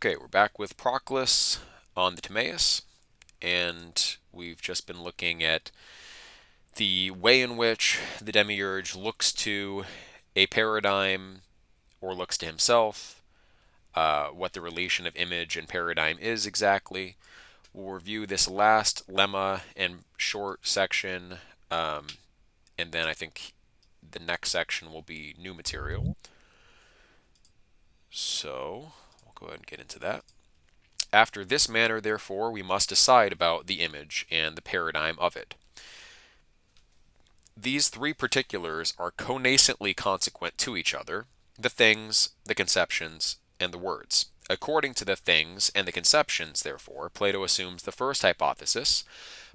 Okay, we're back with Proclus on the Timaeus, and we've just been looking at the way in which the demiurge looks to a paradigm or looks to himself, what the relation of image and paradigm is exactly. We'll review this last lemma and short section, um, and then I think the next section will be new material. So we'll go ahead and get into that. After this manner, therefore, we must decide about the image and the paradigm of it. These three particulars are connascently consequent to each other: the things, the conceptions, and the words. According to the things and the conceptions, therefore, Plato assumes the first hypothesis,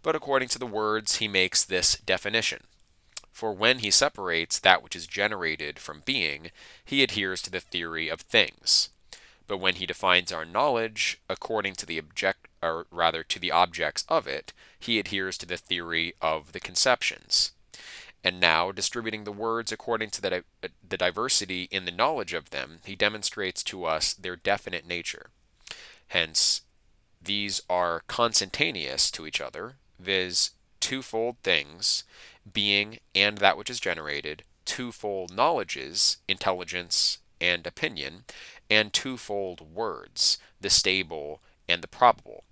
but according to the words he makes this definition. For when he separates that which is generated from being, he adheres to the theory of things. But when he defines our knowledge according to the to the objects of it, he adheres to the theory of the conceptions. And now, distributing the words according to the diversity in the knowledge of them, he demonstrates to us their definite nature. Hence, these are consentaneous to each other, viz., twofold things, being and that which is generated, twofold knowledges, intelligence and opinion, and twofold words, the stable and the probable.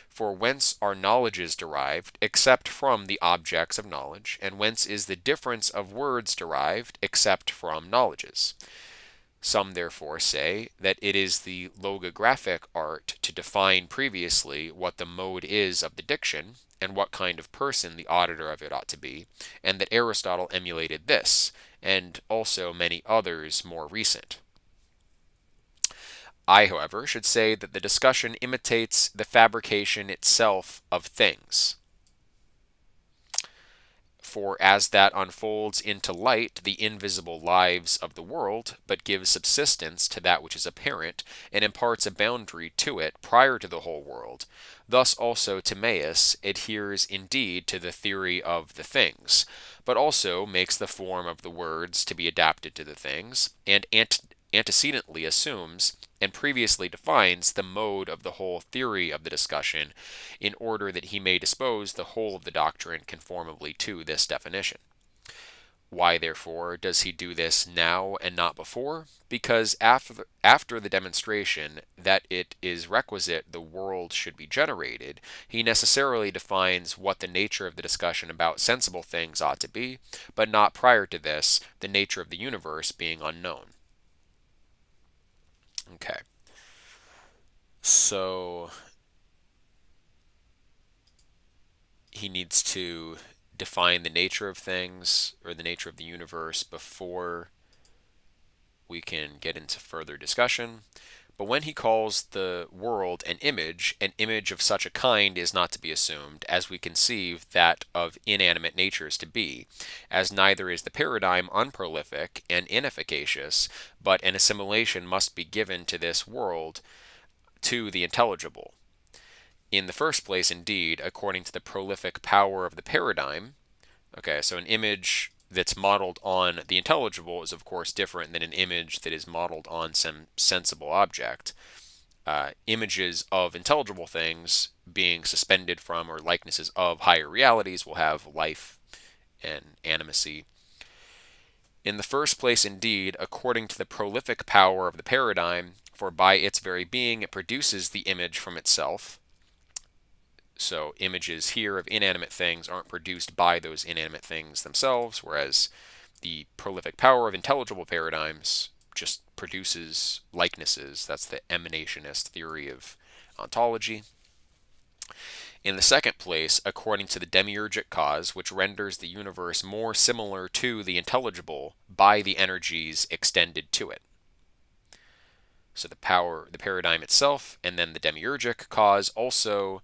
For whence are knowledges derived, except from the objects of knowledge, and whence is the difference of words derived, except from knowledges? Some therefore say that it is the logographic art to define previously what the mode is of the diction, and what kind of person the auditor of it ought to be, and that Aristotle emulated this, and also many others more recent. I, however, should say that the discussion imitates the fabrication itself of things. For as that unfolds into light the invisible lives of the world, but gives subsistence to that which is apparent, and imparts a boundary to it prior to the whole world, thus also Timaeus adheres indeed to the theory of the things, but also makes the form of the words to be adapted to the things, and antecedently assumes and previously defines the mode of the whole theory of the discussion, in order that he may dispose the whole of the doctrine conformably to this definition. Why, therefore, does he do this now and not before? Because after the demonstration that it is requisite the world should be generated, he necessarily defines what the nature of the discussion about sensible things ought to be, but not prior to this, the nature of the universe being unknown. Okay. So he needs to define the nature of things or the nature of the universe before we can get into further discussion. But when he calls the world an image of such a kind is not to be assumed, as we conceive that of inanimate natures to be, as neither is the paradigm unprolific and inefficacious, but an assimilation must be given to this world to the intelligible. In the first place, indeed, according to the prolific power of the paradigm, okay, so an image that's modeled on the intelligible is, of course, different than an image that is modeled on some sensible object. Images of intelligible things being suspended from or likenesses of higher realities will have life and animacy. In the first place, indeed, according to the prolific power of the paradigm, for by its very being it produces the image from itself. So images here of inanimate things aren't produced by those inanimate things themselves, whereas the prolific power of intelligible paradigms just produces likenesses. That's the emanationist theory of ontology. In the second place, according to the demiurgic cause, which renders the universe more similar to the intelligible by the energies extended to it. So the paradigm itself, and then the demiurgic cause also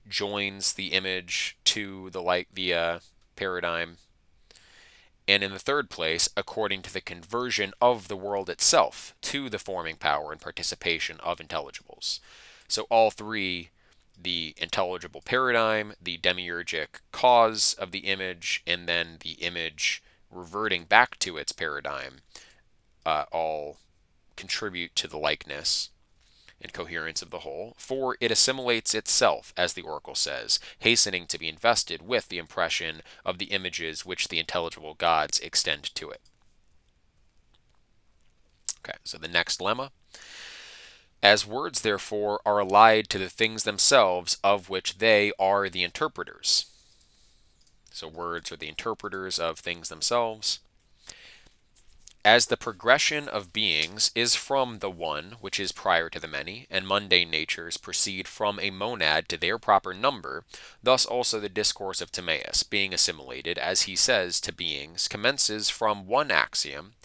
joins the image to the paradigm. And in the third place, according to the conversion of the world itself to the forming power and participation of intelligibles. So all three, the intelligible paradigm, the demiurgic cause of the image, and then the image reverting back to its paradigm, all contribute to the likeness. and coherence of the whole, for it assimilates itself, as the oracle says, hastening to be invested with the impression of the images which the intelligible gods extend to it. Okay, so the next lemma. As words, therefore, are allied to the things themselves of which they are the interpreters. So words are the interpreters of things themselves. As the progression of beings is from the one which is prior to the many, and mundane natures proceed from a monad to their proper number, thus also the discourse of Timaeus, being assimilated, as he says, to beings, commences from one axiom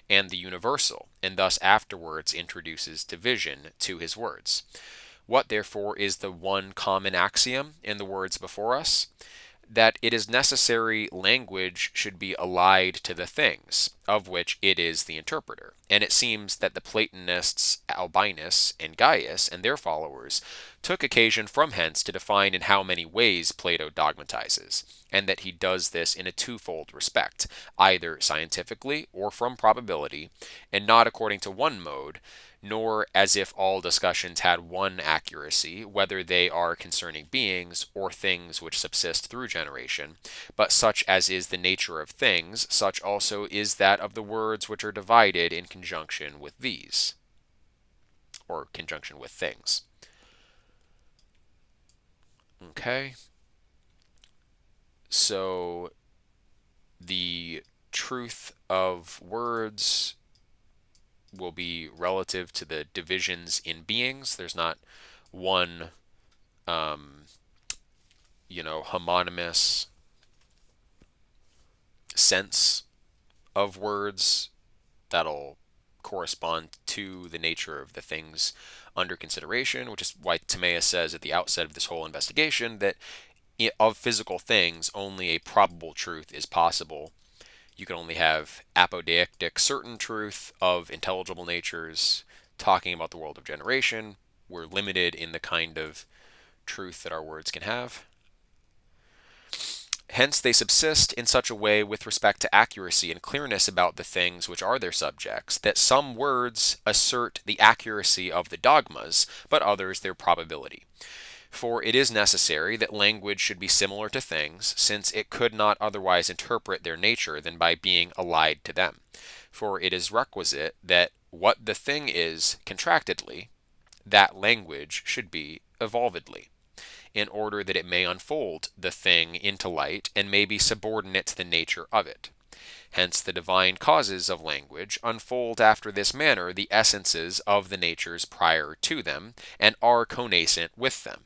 and the universal, and thus afterwards introduces division to his words. What, therefore, is the one common axiom in the words before us? That it is necessary language should be allied to the things, of which it is the interpreter. And it seems that the Platonists Albinus and Gaius and their followers took occasion from hence to define in how many ways Plato dogmatizes, and that he does this in a twofold respect, either scientifically or from probability, and not according to one mode, nor as if all discussions had one accuracy, whether they are concerning beings or things which subsist through generation, but such as is the nature of things, such also is that of the words which are divided in conjunction with these, or conjunction with things. Okay, so the truth of words will be relative to the divisions in beings. There's not one, homonymous sense of words that'll correspond to the nature of the things under consideration, which is why Timaeus says at the outset of this whole investigation that of physical things, only a probable truth is possible. You can only have apodeictic certain truth of intelligible natures talking about the world of generation. We're limited in the kind of truth that our words can have. Hence, they subsist in such a way with respect to accuracy and clearness about the things which are their subjects, that some words assert the accuracy of the dogmas, but others their probability. For it is necessary that language should be similar to things, since it could not otherwise interpret their nature than by being allied to them. For it is requisite that what the thing is contractedly, that language should be evolvedly, in order that it may unfold the thing into light and may be subordinate to the nature of it. Hence the divine causes of language unfold after this manner the essences of the natures prior to them, and are connascent with them.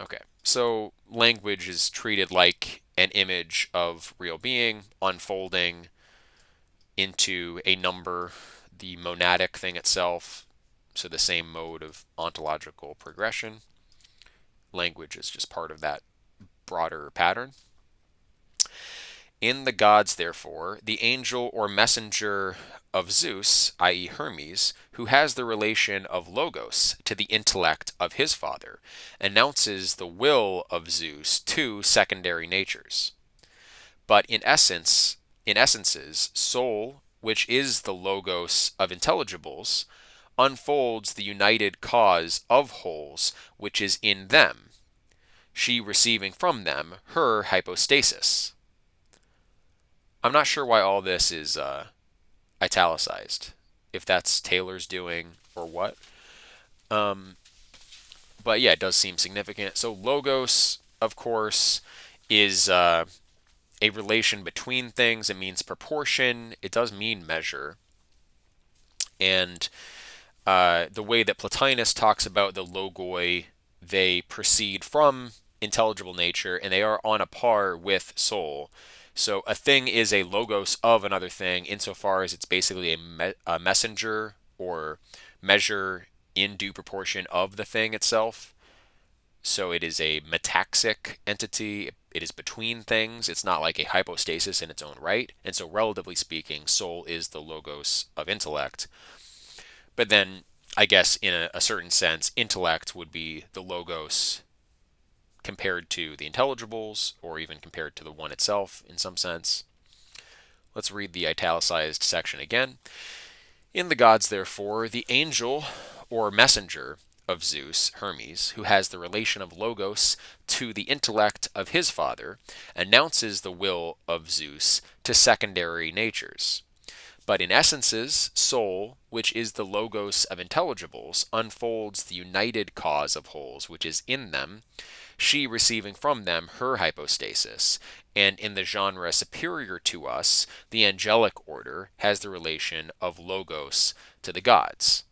Okay, so language is treated like an image of real being unfolding into a number, the monadic thing itself, so the same mode of ontological progression. Language is just part of that broader pattern. In the gods, therefore, the angel or messenger of Zeus, i.e., Hermes, who has the relation of logos to the intellect of his father, announces the will of Zeus to secondary natures. But in essences, soul, which is the logos of intelligibles, unfolds the united cause of wholes which is in them, she receiving from them her hypostasis. I'm not sure why all this is italicized, if that's Taylor's doing or what. But yeah, it does seem significant. So logos, of course, is a relation between things. It means proportion. It does mean measure. And the way that Plotinus talks about the logoi, they proceed from intelligible nature and they are on a par with soul. So a thing is a logos of another thing insofar as it's basically a messenger or measure in due proportion of the thing itself. So it is a metaxic entity. It is between things. It's not like a hypostasis in its own right. And so relatively speaking, soul is the logos of intellect. But then, I guess in a certain sense, intellect would be the logos compared to the intelligibles, or even compared to the one itself in some sense. Let's read the italicized section again. In the gods, therefore, the angel or messenger of Zeus, Hermes, who has the relation of logos to the intellect of his father, announces the will of Zeus to secondary natures. But in essences, soul, which is the logos of intelligibles, unfolds the united cause of wholes which is in them, she receiving from them her hypostasis. And in the genre superior to us, the angelic order has the relation of logos to the gods.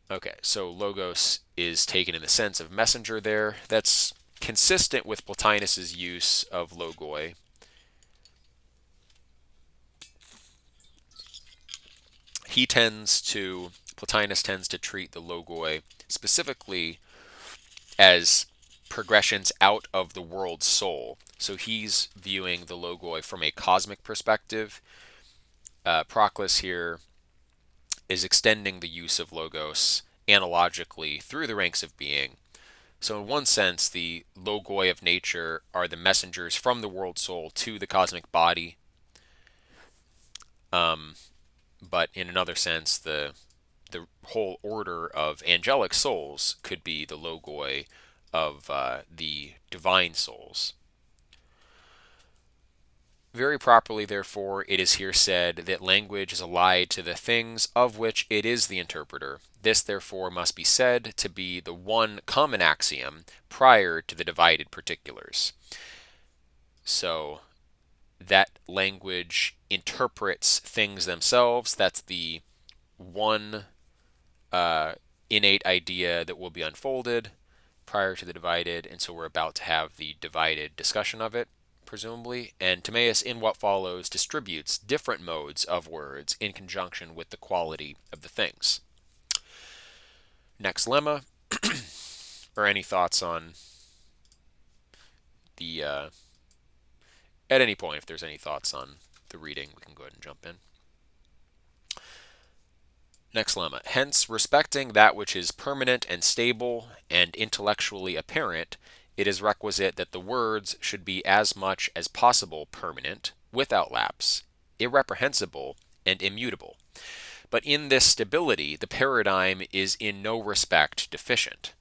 Okay, so logos is taken in the sense of messenger there. That's consistent with Plotinus's use of logoi. Plotinus tends to treat the logoi specifically as progressions out of the world's soul. So he's viewing the logoi from a cosmic perspective. Proclus here is extending the use of logos analogically through the ranks of being. So in one sense, the logoi of nature are the messengers from the world soul to the cosmic body. But in another sense, the whole order of angelic souls could be the logoi of the divine souls. Very properly, therefore, it is here said that language is allied to the things of which it is the interpreter. This, therefore, must be said to be the one common axiom prior to the divided particulars. So, that language interprets things themselves. That's the one innate idea that will be unfolded prior to the divided, and so we're about to have the divided discussion of it, presumably. And Timaeus, in what follows, distributes different modes of words in conjunction with the quality of the things. Next lemma, or any thoughts on the, at any point, if there's any thoughts on the reading, we can go ahead and jump in. Next lemma. Hence, respecting that which is permanent and stable and intellectually apparent, it is requisite that the words should be as much as possible permanent, without lapse, irreprehensible, and immutable. But in this stability, the paradigm is in no respect deficient.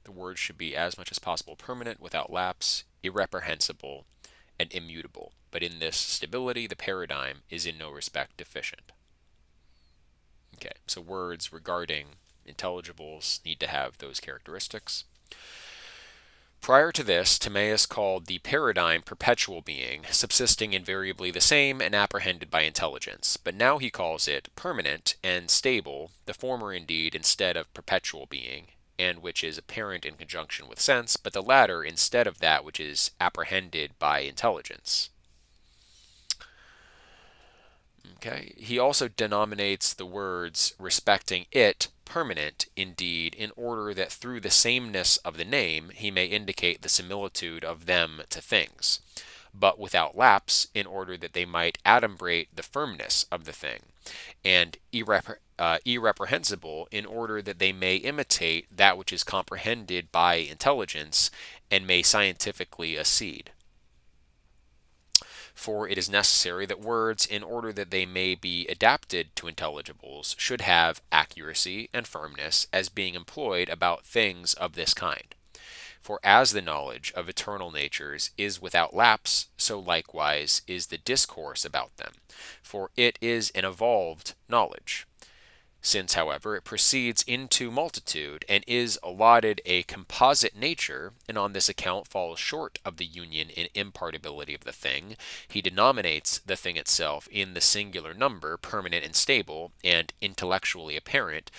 The words should be as much as possible permanent, without lapse, irreprehensible, and immutable. But in this stability, the paradigm is in no respect deficient. Okay, so words regarding intelligibles need to have those characteristics. Prior to this, Timaeus called the paradigm perpetual being, subsisting invariably the same and apprehended by intelligence. But now he calls it permanent and stable, the former indeed instead of perpetual being, and which is apparent in conjunction with sense, but the latter instead of that which is apprehended by intelligence. Okay. He also denominates the words respecting it permanent indeed, in order that through the sameness of the name he may indicate the similitude of them to things, but without lapse, in order that they might adumbrate the firmness of the thing, and irreprehensible, in order that they may imitate that which is comprehended by intelligence and may scientifically accede. For it is necessary that words, in order that they may be adapted to intelligibles, should have accuracy and firmness as being employed about things of this kind. For as the knowledge of eternal natures is without lapse, so likewise is the discourse about them, for it is an evolved knowledge. Since, however, it proceeds into multitude and is allotted a composite nature, and on this account falls short of the union in impartibility of the thing, he denominates the thing itself in the singular number permanent and stable and intellectually apparent,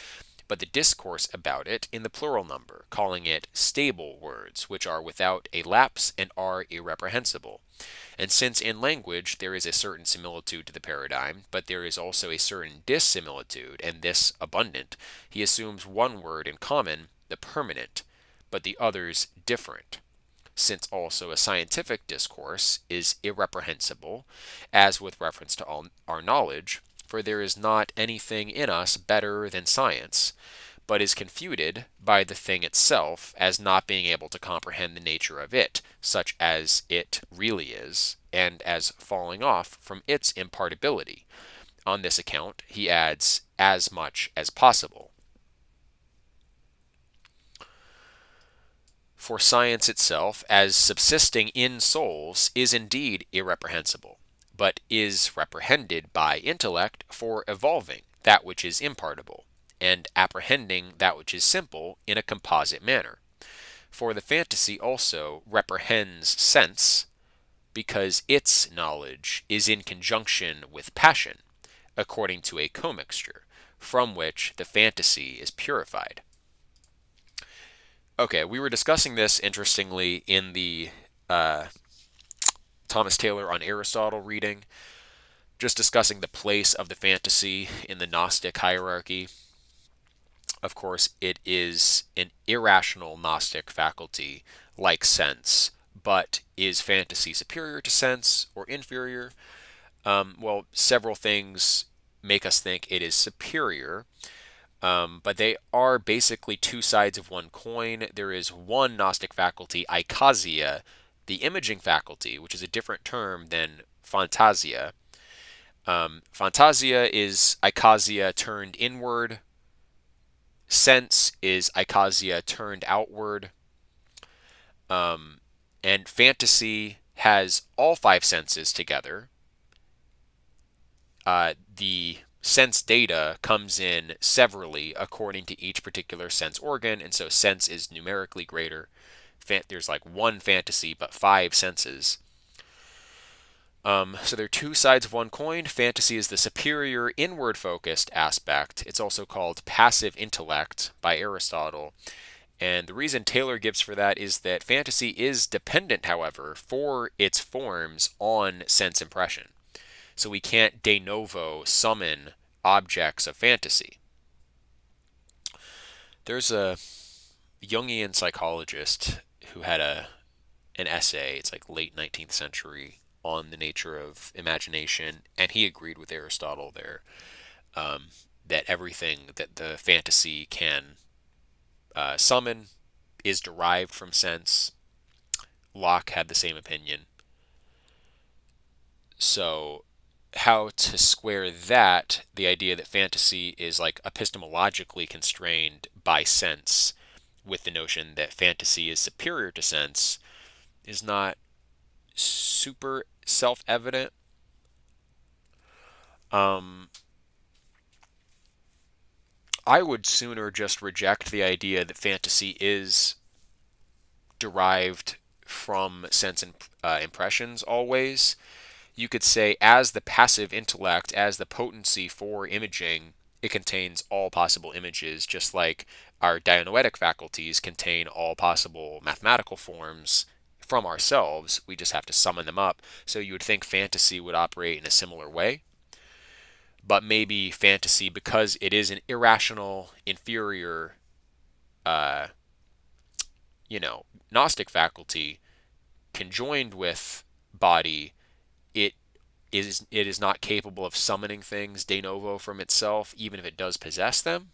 but the discourse about it in the plural number, calling it stable words, which are without a lapse and are irreprehensible. And since in language there is a certain similitude to the paradigm, but there is also a certain dissimilitude, and this abundant, he assumes one word in common, the permanent, but the others different. Since also a scientific discourse is irreprehensible, as with reference to all our knowledge, for there is not anything in us better than science, but is confuted by the thing itself as not being able to comprehend the nature of it, such as it really is, and as falling off from its impartibility. On this account, he adds, as much as possible. For science itself, as subsisting in souls, is indeed irreprehensible, but is reprehended by intellect for evolving that which is impartible, and apprehending that which is simple in a composite manner. For the fantasy also reprehends sense, because its knowledge is in conjunction with passion, according to a commixture, from which the fantasy is purified. Okay, we were discussing this interestingly in the Thomas Taylor on Aristotle reading, just discussing the place of the fantasy in the Gnostic hierarchy. Of course, it is an irrational Gnostic faculty like sense, but is fantasy superior to sense or inferior? Well, several things make us think it is superior. But they are basically two sides of one coin. There is one Gnostic faculty, eikasia, the imaging faculty, which is a different term than phantasia. Phantasia is eikasia turned inward. Sense is eikasia turned outward. And fantasy has all five senses together. The sense data comes in severally according to each particular sense organ, and so sense is numerically greater. There's like one fantasy, but five senses. So there are two sides of one coin. Fantasy is the superior inward-focused aspect. It's also called passive intellect by Aristotle. And the reason Taylor gives for that is that fantasy is dependent, however, for its forms on sense impression. So we can't de novo summon objects of fantasy. There's a Jungian psychologist who had an essay, it's like late 19th century, on the nature of imagination, and he agreed with Aristotle there, that everything that the fantasy can summon is derived from sense. Locke had the same opinion. So how to square that, the idea that fantasy is like epistemologically constrained by sense, with the notion that fantasy is superior to sense, is not super self-evident. I would sooner just reject the idea that fantasy is derived from sense impressions always. You could say, as the passive intellect, as the potency for imaging, it contains all possible images, just like our dianoetic faculties contain all possible mathematical forms from ourselves. We just have to summon them up. So you would think fantasy would operate in a similar way. But maybe fantasy, because it is an irrational, inferior, Gnostic faculty, conjoined with body, it is not capable of summoning things de novo from itself, even if it does possess them.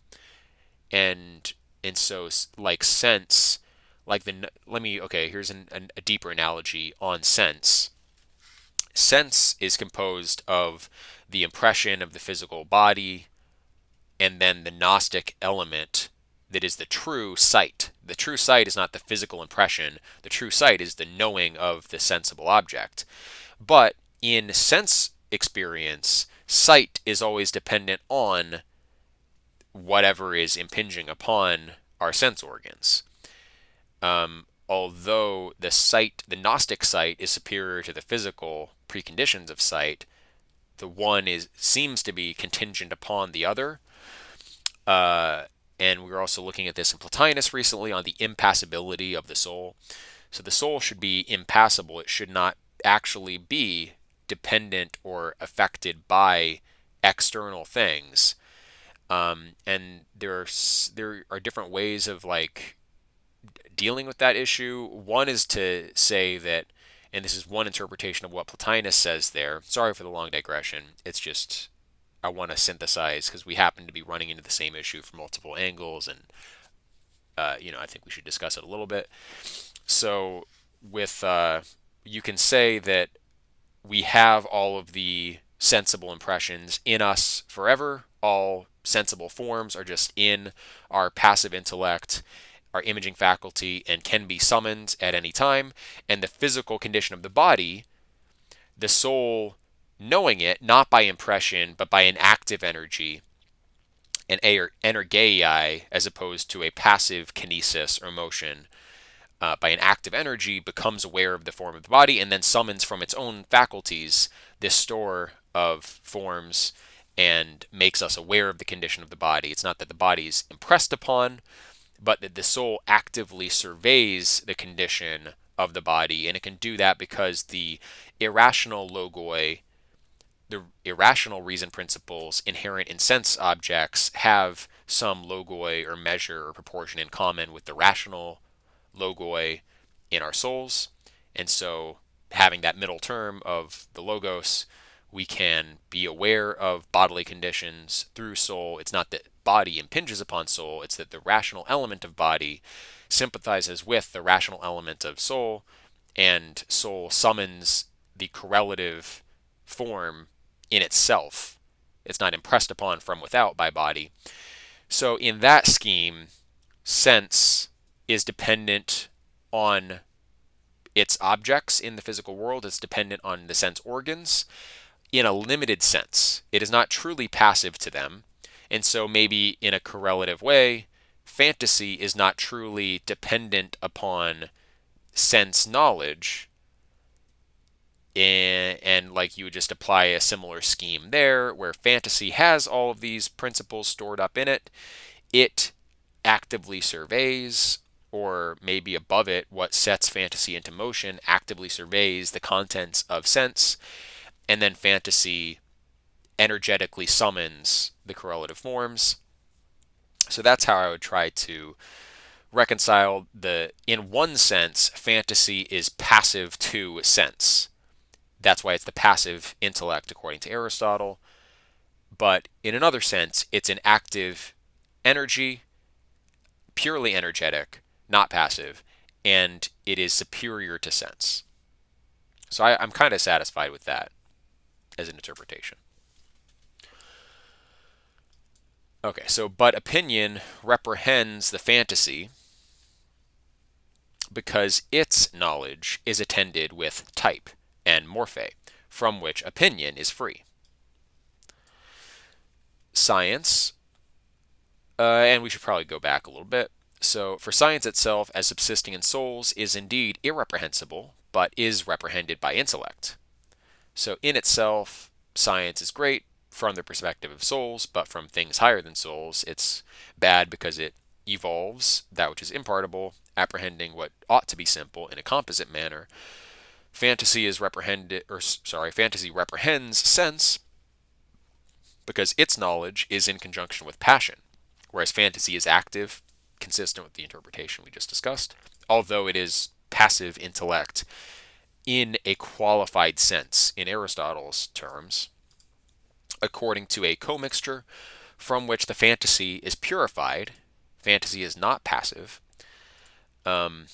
And so like sense, like here's a deeper analogy on sense. Sense is composed of the impression of the physical body, and then the Gnostic element that is the true sight. The true sight is not the physical impression. The true sight is the knowing of the sensible object. But in sense experience, sight is always dependent on whatever is impinging upon our sense organs. Although the Gnostic sight is superior to the physical preconditions of sight, the one seems to be contingent upon the other. And we were also looking at this in Plotinus recently on the impassibility of the soul. So the soul should be impassible. It should not actually be dependent or affected by external things. And there are different ways of dealing with that issue. One is to say that, and this is one interpretation of what Plotinus says there. Sorry for the long digression. It's just I want to synthesize because we happen to be running into the same issue from multiple angles, and I think we should discuss it a little bit. So, with you can say that we have all of the sensible impressions in us forever. All sensible forms are just in our passive intellect, our imaging faculty, and can be summoned at any time. And the physical condition of the body, the soul knowing it, not by impression, but by an active energy, an energeia, as opposed to a passive kinesis or motion, by an active energy, becomes aware of the form of the body and then summons from its own faculties this store of forms and makes us aware of the condition of the body. It's not that the body is impressed upon, but that the soul actively surveys the condition of the body, and it can do that because the irrational logoi, the irrational reason principles inherent in sense objects, have some logoi or measure or proportion in common with the rational logoi in our souls. And so, having that middle term of the logos, we can be aware of bodily conditions through soul. It's not that body impinges upon soul, it's that the rational element of body sympathizes with the rational element of soul, and soul summons the correlative form in itself. It's not impressed upon from without by body. So, in that scheme, sense is dependent on its objects in the physical world. It's dependent on the sense organs in a limited sense. It is not truly passive to them. And so maybe in a correlative way, fantasy is not truly dependent upon sense knowledge. And like you would just apply a similar scheme there, where fantasy has all of these principles stored up in it. It actively surveys, or maybe above it, what sets fantasy into motion, actively surveys the contents of sense, and then fantasy energetically summons the correlative forms. So that's how I would try to reconcile in one sense, fantasy is passive to sense. That's why it's the passive intellect, according to Aristotle. But in another sense, it's an active energy, purely energetic, not passive, and it is superior to sense. So I'm kind of satisfied with that as an interpretation. Okay, so but opinion reprehends the fantasy because its knowledge is attended with type and morphe, from which opinion is free. Science, and we should probably go back a little bit. So, for science itself, as subsisting in souls, is indeed irreprehensible, but is reprehended by intellect. So, in itself, science is great from the perspective of souls, but from things higher than souls, it's bad because it evolves that which is impartible, apprehending what ought to be simple in a composite manner. Fantasy reprehends sense because its knowledge is in conjunction with passion, whereas fantasy is active, consistent with the interpretation we just discussed, although it is passive intellect in a qualified sense, in Aristotle's terms, according to a commixture from which the fantasy is purified. Fantasy is not passive. And,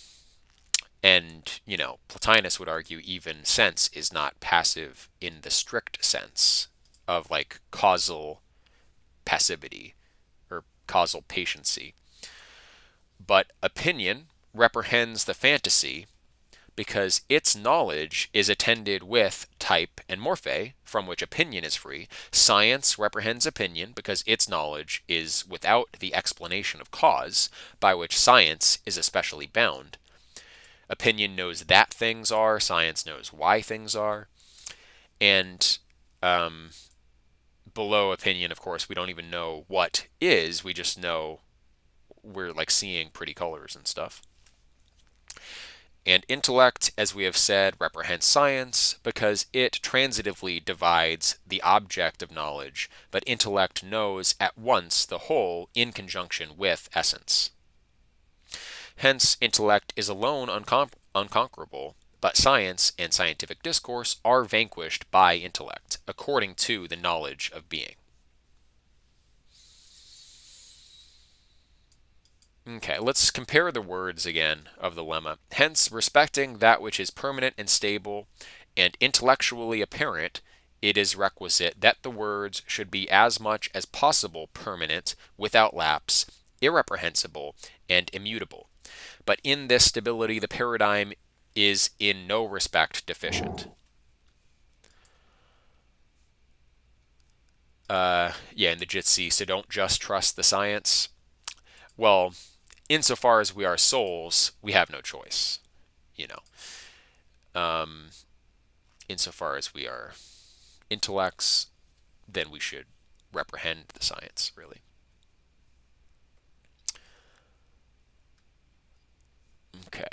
Plotinus would argue even sense is not passive in the strict sense of like causal passivity or causal patiency. But opinion reprehends the fantasy because its knowledge is attended with type and morphe, from which opinion is free. Science reprehends opinion because its knowledge is without the explanation of cause, by which science is especially bound. Opinion knows that things are, science knows why things are. And below opinion, of course, we don't even know what is, we just know we're like seeing pretty colors and stuff. And intellect, as we have said, reprehends science because it transitively divides the object of knowledge, but intellect knows at once the whole in conjunction with essence. Hence, intellect is alone unconquerable, but science and scientific discourse are vanquished by intellect, according to the knowledge of being. Okay, let's compare the words again of the lemma. Hence, respecting that which is permanent and stable and intellectually apparent, it is requisite that the words should be as much as possible permanent, without lapse, irreprehensible, and immutable. But in this stability, the paradigm is in no respect deficient. Yeah, in the Jitsi, so don't just trust the science. Well, insofar as we are souls, we have no choice, you know. Um, insofar as we are intellects, then we should reprehend the science, really. Okay.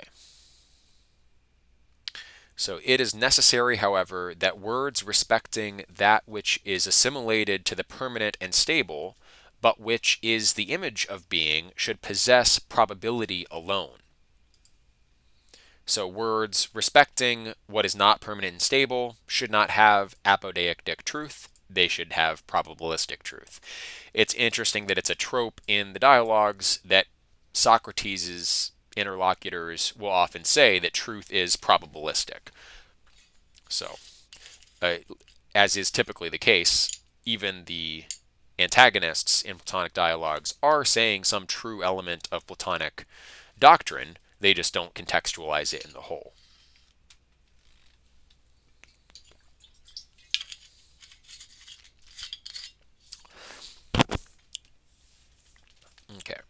So it is necessary, however, that words respecting that which is assimilated to the permanent and stable, but which is the image of being, should possess probability alone. So words respecting what is not permanent and stable should not have apodeictic truth. They should have probabilistic truth. It's interesting that it's a trope in the dialogues that Socrates' interlocutors will often say that truth is probabilistic. So, uh, as is typically the case, even the antagonists in Platonic dialogues are saying some true element of Platonic doctrine, they just don't contextualize it in the whole. Okay.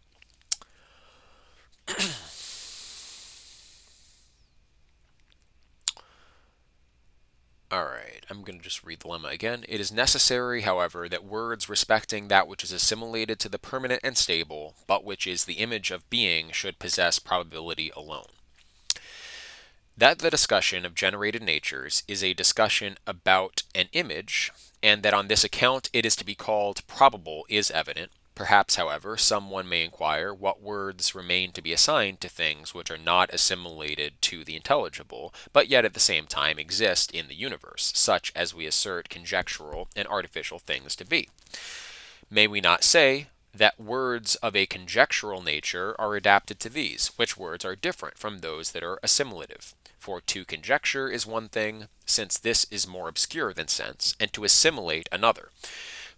All right, I'm going to just read the lemma again. It is necessary, however, that words respecting that which is assimilated to the permanent and stable, but which is the image of being, should possess probability alone. That the discussion of generated natures is a discussion about an image, and that on this account it is to be called probable, is evident. Perhaps, however, someone may inquire what words remain to be assigned to things which are not assimilated to the intelligible, but yet at the same time exist in the universe, such as we assert conjectural and artificial things to be. May we not say that words of a conjectural nature are adapted to these, which words are different from those that are assimilative? For to conjecture is one thing, since this is more obscure than sense, and to assimilate another.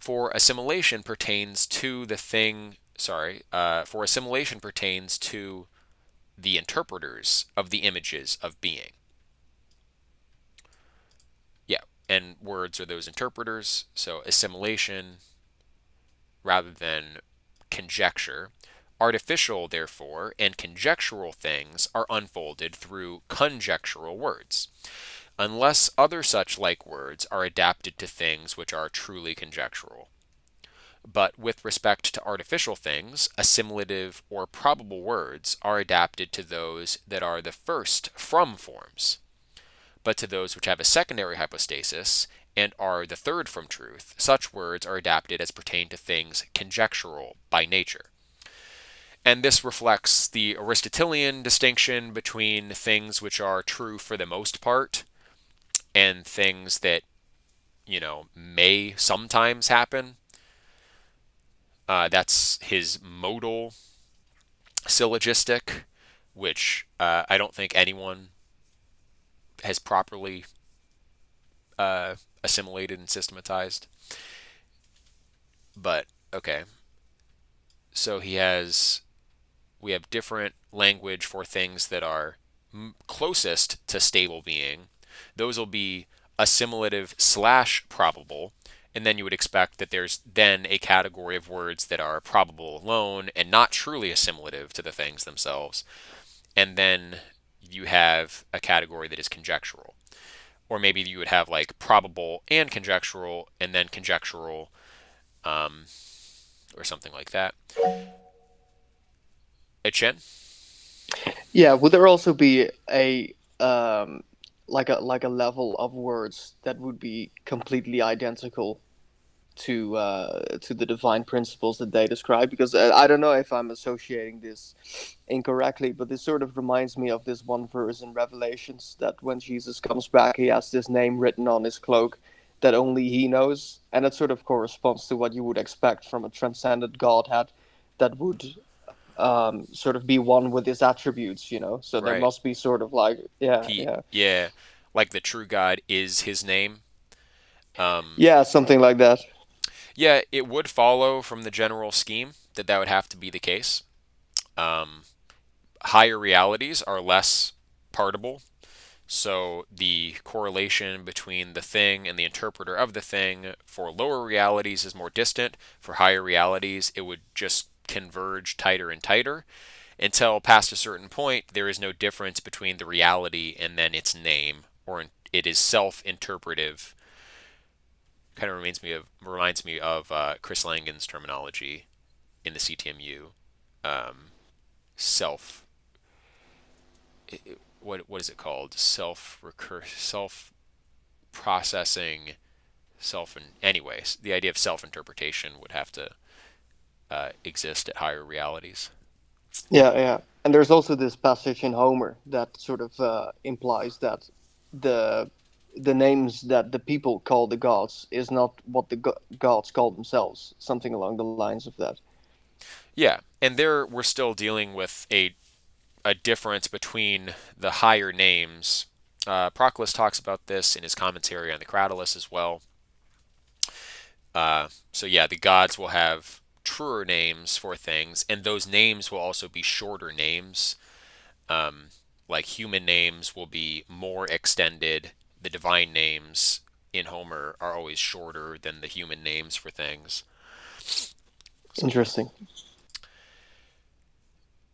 For assimilation pertains to the thing, for assimilation pertains to the interpreters of the images of being. Yeah, and words are those interpreters, so assimilation rather than conjecture. Artificial, therefore, and conjectural things are unfolded through conjectural words, unless other such like words are adapted to things which are truly conjectural. But with respect to artificial things, assimilative or probable words are adapted to those that are the first from forms. But to those which have a secondary hypostasis and are the third from truth, such words are adapted as pertain to things conjectural by nature. And this reflects the Aristotelian distinction between things which are true for the most part and things that, may sometimes happen. That's his modal syllogistic, which I don't think anyone has properly assimilated and systematized. But okay, so we have different language for things that are closest to stable being. Those will be assimilative slash probable. And then you would expect that there's then a category of words that are probable alone and not truly assimilative to the things themselves. And then you have a category that is conjectural. Or maybe you would have like probable and conjectural, and then conjectural, um, or something like that. Chen? Yeah, would there also be a like a level of words that would be completely identical to the divine principles that they describe? Because I don't know if I'm associating this incorrectly, but this sort of reminds me of this one verse in Revelations that when Jesus comes back, he has this name written on his cloak that only he knows, and it sort of corresponds to what you would expect from a transcendent Godhead that would sort of be one with his attributes, you know. So there Right. must be sort of like, yeah, He, yeah, yeah, like the true God is his name. Um, yeah, something like that. yeah, it would follow from the general scheme that that would have to be the case. Um, Higher realities are less partible. So the correlation between the thing and the interpreter of the thing for lower realities is more distant. For higher realities, it would just converge tighter and tighter until past a certain point, there is no difference between the reality and then its name, or it is self-interpretive. Kind of reminds me of Chris Langan's terminology in the CTMU. Um, self what is it called? Self processing self and anyways, the idea of self interpretation would have to exist at higher realities. Yeah, yeah. And there's also this passage in Homer that sort of implies that the the names that the people call the gods is not what the gods call themselves, something along the lines of that. Yeah, and there we're still dealing with a difference between the higher names. Proclus talks about this in his commentary on the Cratylus as well. So yeah, the gods will have truer names for things, and those names will also be shorter names. Um, like human names will be more extended. The divine names in Homer are always shorter than the human names for things. So yeah. Interesting.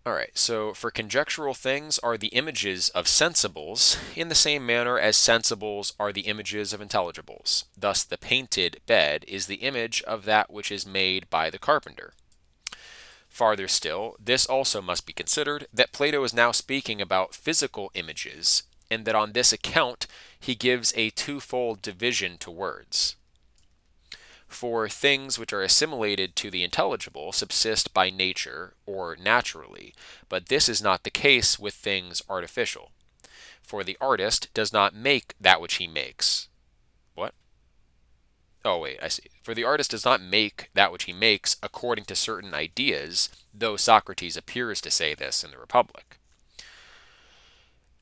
All right, so for conjectural things are the images of sensibles in the same manner as sensibles are the images of intelligibles. Thus, the painted bed is the image of that which is made by the carpenter. Farther still, this also must be considered that Plato is now speaking about physical images, and that on this account he gives a twofold division to words. For things which are assimilated to the intelligible subsist by nature or naturally, but this is not the case with things artificial. For the artist does not make that which he makes. What? Oh, wait, I see. For the artist does not make that which he makes according to certain ideas, though Socrates appears to say this in the Republic.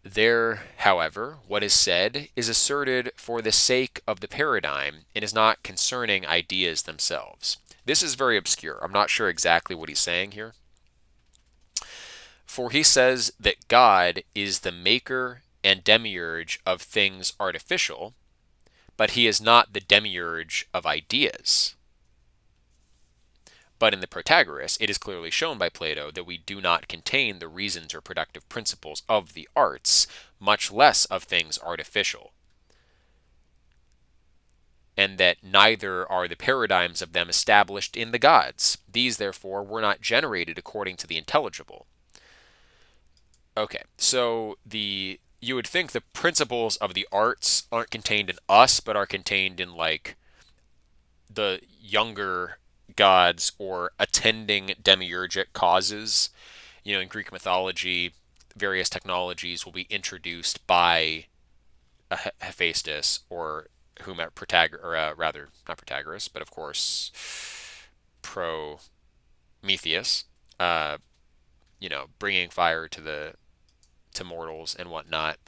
There, however, what is said is asserted for the sake of the paradigm and is not concerning ideas themselves. This is very obscure. I'm not sure exactly what he's saying here. For he says that God is the maker and demiurge of things artificial, but he is not the demiurge of ideas. But in the Protagoras, it is clearly shown by Plato that we do not contain the reasons or productive principles of the arts, much less of things artificial, and that neither are the paradigms of them established in the gods. These, therefore, were not generated according to the intelligible. Okay, so the you would think the principles of the arts aren't contained in us, but are contained in like the younger gods or attending demiurgic causes. You know, in Greek mythology, various technologies will be introduced by a Hephaestus or whomever, or rather, not Protagoras, but of course, Prometheus. Uh, you know, bringing fire to the to mortals and whatnot.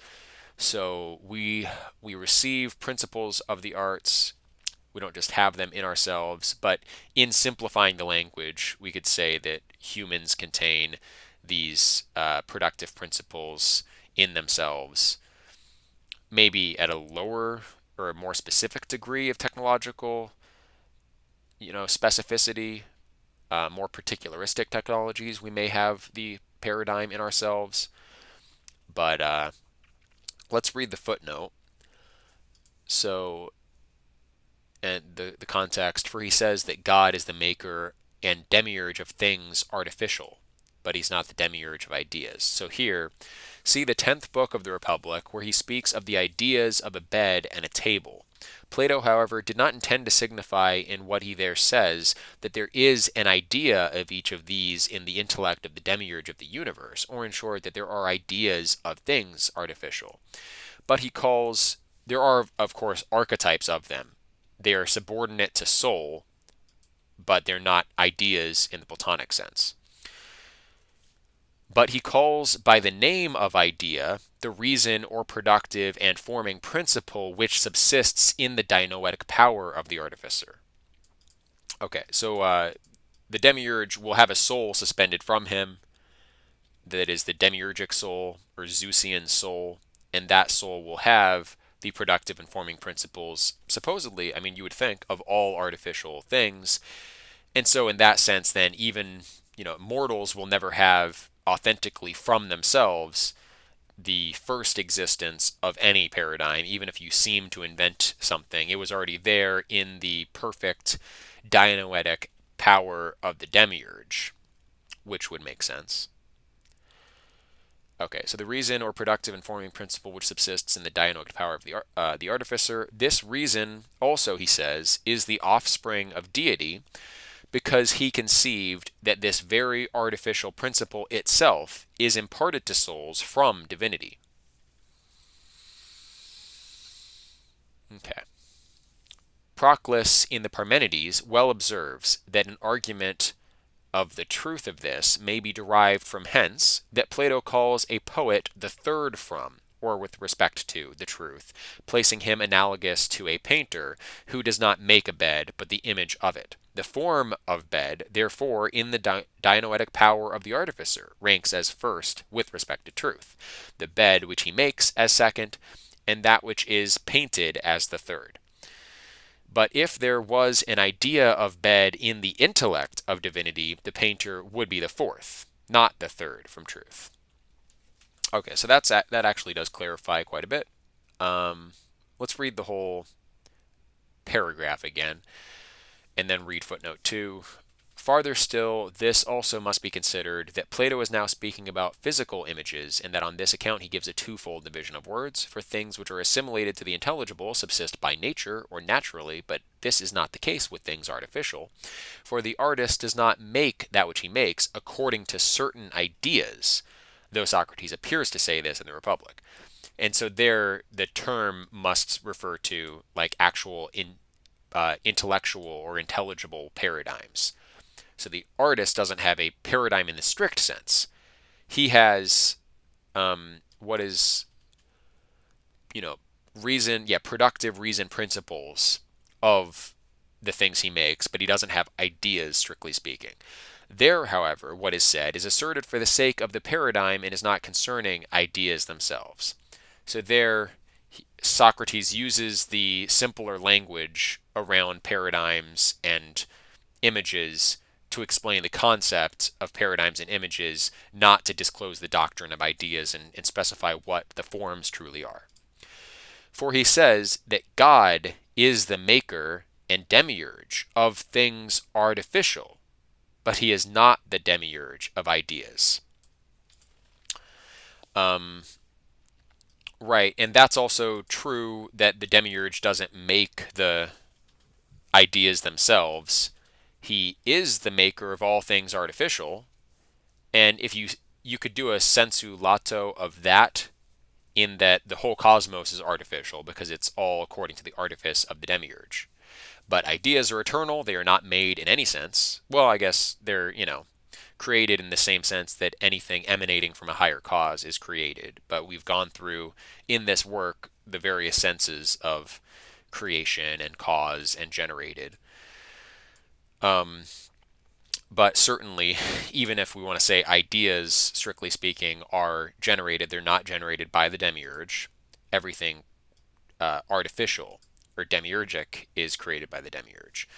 So we receive principles of the arts. We don't just have them in ourselves, but in simplifying the language, we could say that humans contain these productive principles in themselves, maybe at a lower or a more specific degree of technological, specificity, more particularistic technologies. We may have the paradigm in ourselves, but let's read the footnote. So and the context, for he says that God is the maker and demiurge of things artificial, but he's not the demiurge of ideas. So here, see the 10th book of the Republic, where he speaks of the ideas of a bed and a table. Plato, however, did not intend to signify in what he there says that there is an idea of each of these in the intellect of the demiurge of the universe, or in short, that there are ideas of things artificial. But he calls, there are, of course, archetypes of them. They are subordinate to soul, but they're not ideas in the Platonic sense. But he calls by the name of idea the reason or productive and forming principle which subsists in the dianoetic power of the artificer. Okay, so the demiurge will have a soul suspended from him, that is the demiurgic soul or Zeusian soul, and that soul will have the productive and forming principles, supposedly, I mean, you would think, of all artificial things. And so, in that sense, then, even, mortals will never have authentically from themselves the first existence of any paradigm, even if you seem to invent something. It was already there in the perfect dianoetic power of the demiurge, which would make sense. Okay, so the reason or productive informing principle which subsists in the dianoic power of the artificer. This reason also, he says, is the offspring of deity because he conceived that this very artificial principle itself is imparted to souls from divinity. Okay. Proclus in the Parmenides well observes that an argument of the truth of this may be derived from hence that Plato calls a poet the third from, or with respect to, the truth, placing him analogous to a painter who does not make a bed, but the image of it. The form of bed, therefore, in the dianoetic power of the artificer, ranks as first with respect to truth, the bed which he makes as second, and that which is painted as the third. But if there was an idea of bed in the intellect of divinity, the painter would be the fourth, not the third from truth. Okay, so that actually does clarify quite a bit. Um, let's read the whole paragraph again, and then read footnote 2. Farther still, this also must be considered that Plato is now speaking about physical images, and that on this account he gives a twofold division of words. For things which are assimilated to the intelligible subsist by nature or naturally, but this is not the case with things artificial. For the artist does not make that which he makes according to certain ideas, though Socrates appears to say this in the Republic. And so there, the term must refer to like actual intellectual or intelligible paradigms. So the artist doesn't have a paradigm in the strict sense. He has what is, you know, reason, yeah, productive reason principles of the things he makes, but he doesn't have ideas, strictly speaking. There, however, what is said is asserted for the sake of the paradigm and is not concerning ideas themselves. So there, Socrates uses the simpler language around paradigms and images to explain the concept of paradigms and images, not to disclose the doctrine of ideas and specify what the forms truly are. For he says that God is the maker and demiurge of things artificial, but he is not the demiurge of ideas. Um, right, and that's also true that the demiurge doesn't make the ideas themselves. He is the maker of all things artificial, and if you could do a sensu lato of that, in that the whole cosmos is artificial because it's all according to the artifice of the demiurge. But ideas are eternal, they are not made in any sense. Well, I guess they're, created in the same sense that anything emanating from a higher cause is created. But we've gone through in this work the various senses of creation and cause and generated. Um, but certainly, even if we want to say ideas, strictly speaking, are generated, they're not generated by the demiurge. Everything artificial or demiurgic is created by the demiurge.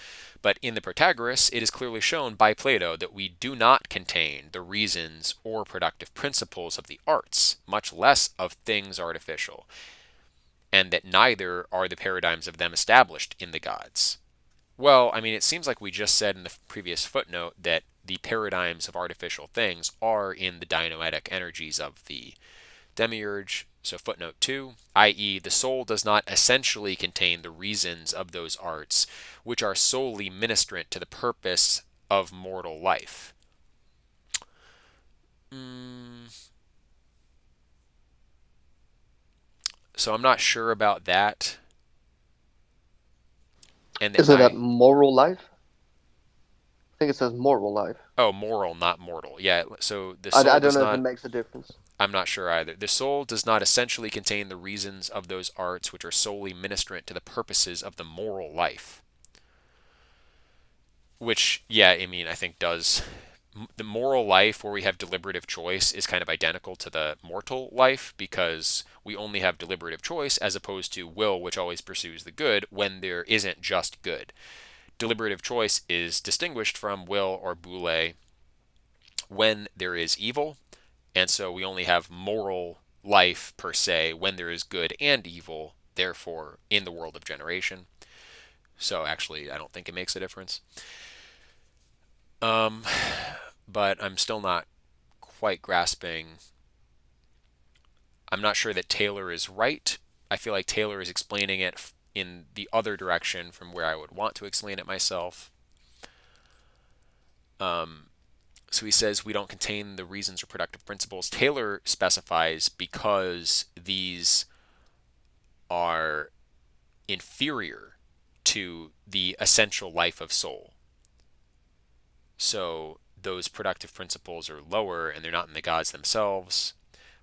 But in the Protagoras, it is clearly shown by Plato that we do not contain the reasons or productive principles of the arts, much less of things artificial, and that neither are the paradigms of them established in the gods. Well, I mean, it seems like we just said in the previous footnote that the paradigms of artificial things are in the dianoetic energies of the demiurge. So footnote 2, i.e., the soul does not essentially contain the reasons of those arts, which are solely ministrant to the purpose of mortal life. Mm, so I'm not sure about that. And Is that it a I moral life think it says moral life. Oh, moral, not mortal. Yeah, so the I soul don't does know if it not. makes a difference. I'm not sure either. The soul does not essentially contain the reasons of those arts which are solely ministrant to the purposes of the moral life. Which, yeah, I mean, I think does. The moral life, where we have deliberative choice, is kind of identical to the mortal life because we only have deliberative choice as opposed to will, which always pursues the good when there isn't just good. Deliberative choice is distinguished from will or boule when there is evil, and so we only have moral life per se when there is good and evil, therefore, in the world of generation. So actually, I don't think it makes a difference. Um, but I'm still not quite grasping. I'm not sure that Taylor is right. I feel like Taylor is explaining it in the other direction from where I would want to explain it myself. Um, so he says we don't contain the reasons or productive principles. Taylor specifies because these are inferior to the essential life of soul. So those productive principles are lower and they're not in the gods themselves.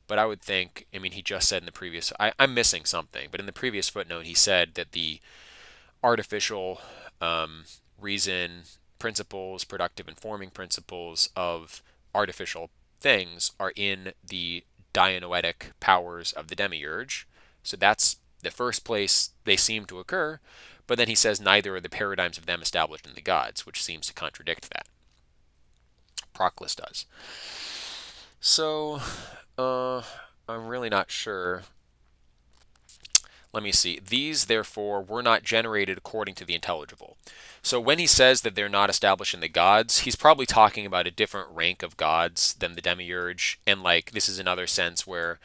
But I would think, I mean, he just said in the previous, I'm missing something, but in the previous footnote, he said that the artificial um, reason principles, productive informing principles of artificial things are in the dianoetic powers of the demiurge. So that's the first place they seem to occur. But then he says neither are the paradigms of them established in the gods, which seems to contradict that. Proclus does. So, uh, I'm really not sure. Let me see. These, therefore, were not generated according to the intelligible. So when he says that they're not established in the gods, he's probably talking about a different rank of gods than the demiurge. And, like, this is another sense where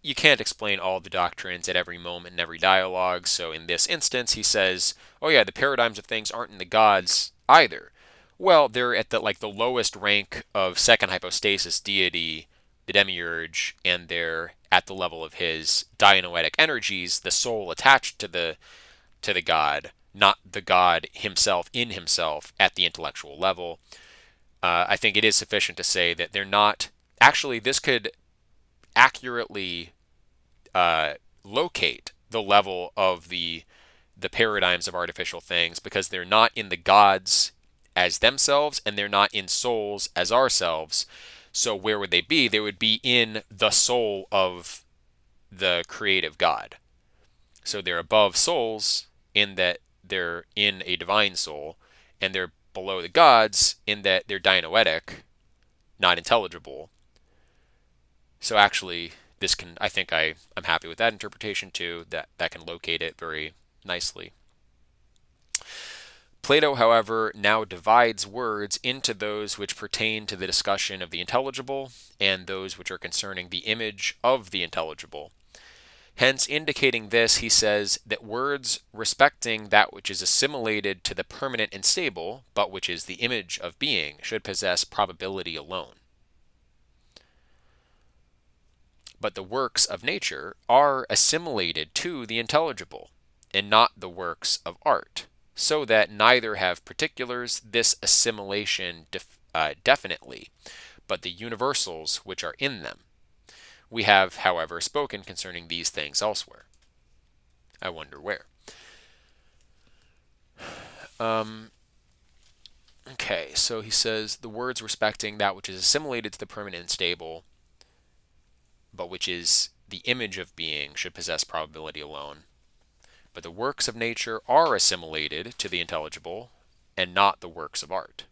you can't explain all the doctrines at every moment in every dialogue. So in this instance, he says, "Oh yeah, the paradigms of things aren't in the gods either." Well, they're at the lowest rank of second hypostasis deity, the demiurge, and they're at the level of his dianoetic energies, the soul attached to the god, not the god himself in himself at the intellectual level. I think it is sufficient to say that they're not. Actually, this could accurately uh, locate the level of the paradigms of artificial things because they're not in the gods as themselves and they're not in souls as ourselves. So where would they be? They would be in the soul of the creative God. So they're above souls in that they're in a divine soul, and they're below the gods in that they're dianoetic, not intelligible. So actually, this can I think I'm happy with that interpretation too. That can locate it very nicely. Plato, however, now divides words into those which pertain to the discussion of the intelligible and those which are concerning the image of the intelligible. Hence, indicating this, he says that words respecting that which is assimilated to the permanent and stable, but which is the image of being, should possess probability alone. But the works of nature are assimilated to the intelligible, and not the works of art, so that neither have particulars this assimilation definitely, but the universals which are in them. We have, however, spoken concerning these things elsewhere. I wonder where. Um, okay, so he says the words respecting that which is assimilated to the permanent and stable, but which is the image of being, should possess probability alone. But the works of nature are assimilated to the intelligible, and not the works of art.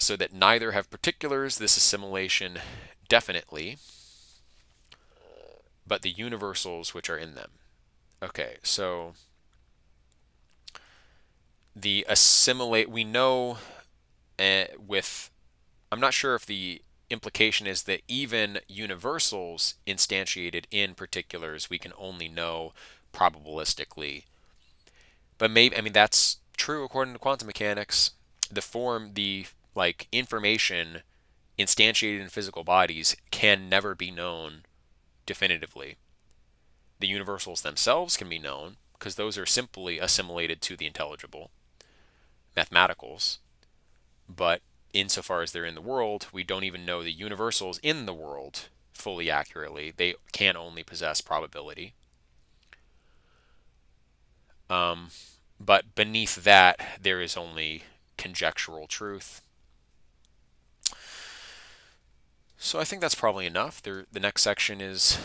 So that neither have particulars this assimilation definitely, but the universals which are in them. Okay, so the assimilate, we know with, I'm not sure if the implication is that even universals instantiated in particulars we can only know probabilistically. But maybe, I mean, that's true according to quantum mechanics. The like information instantiated in physical bodies can never be known definitively. The universals themselves can be known because those are simply assimilated to the intelligible. mathematicals, but insofar as they're in the world, we don't even know the universals in the world fully accurately. They can only possess probability. Um, but beneath that, there is only conjectural truth. So I think that's probably enough. The next section is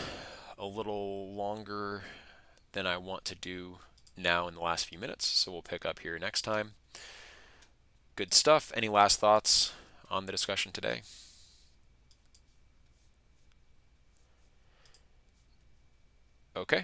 a little longer than I want to do now in the last few minutes, so we'll pick up here next time. Good stuff. Any last thoughts on the discussion today? Okay.